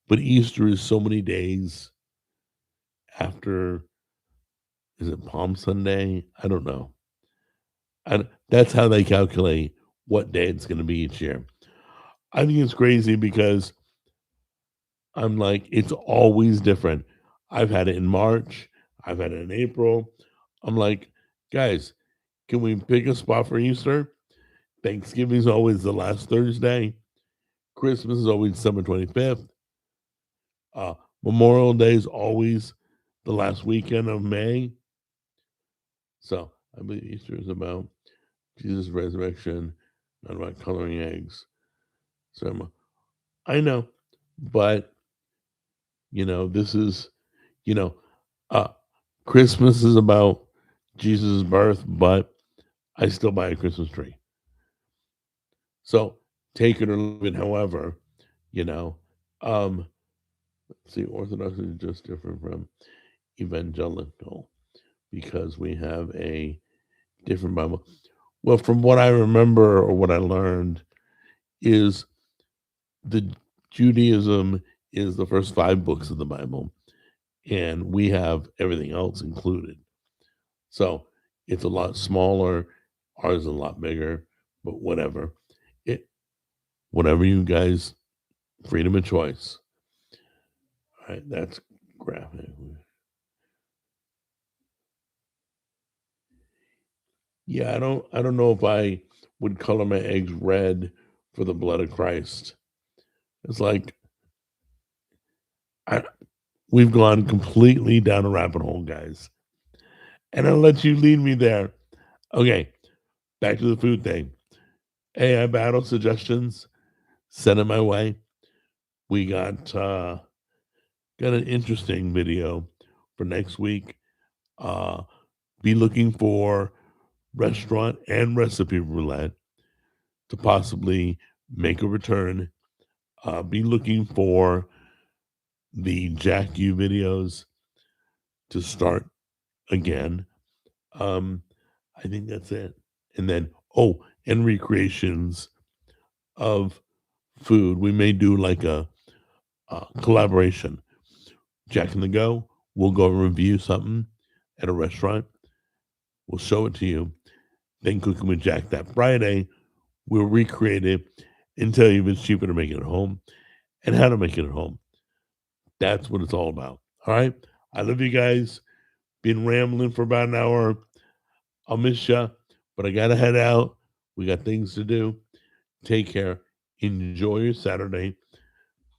but Easter is so many days after, is it Palm Sunday? I don't know. And that's how they calculate what day it's going to be each year. I think it's crazy because I'm like, it's always different. I've had it in March, I've had it in April. I'm like, guys, can we pick a spot for Easter? Thanksgiving's always the last Thursday. Christmas is always December 25th. Uh, Memorial Day is always the last weekend of May. So I believe Easter is about Jesus' resurrection, not about coloring eggs. So I know, but this is, you know, uh, Christmas is about Jesus' birth, but I still buy a Christmas tree. So take it or leave it, however, you know. Um, let's see, Orthodox is just different from evangelical because we have a different Bible. Well, from what I remember or what I learned is the Judaism is the first 5 books of the Bible, and we have everything else included. So it's a lot smaller. Ours is a lot bigger, but whatever. It whatever you guys, freedom of choice. All right, that's graphic. Yeah, I don't know if I would color my eggs red for the blood of Christ. It's like I, we've gone completely down a rabbit hole, guys. And I'll let you lead me there. Okay, back to the food thing. AI battle suggestions, send it my way. We got an interesting video for next week. Uh, be looking for restaurant and recipe roulette to possibly make a return. Be looking for the Jack U videos to start again. Um, I think that's it. And then, and recreations of food. We may do like a collaboration. Jack and the Go, we'll go review something at a restaurant. We'll show it to you. Then Cooking with Jack that Friday, we'll recreate it and tell you if it's cheaper to make it at home and how to make it at home. That's what it's all about. All right. I love you guys. Been rambling for about an hour. I'll miss you, but I got to head out. We got things to do. Take care. Enjoy your Saturday.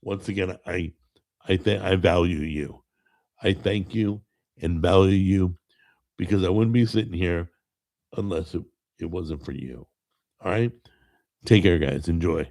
Once again, I value you. I thank you and value you because I wouldn't be sitting here unless it wasn't for you. All right? Take care, guys. Enjoy.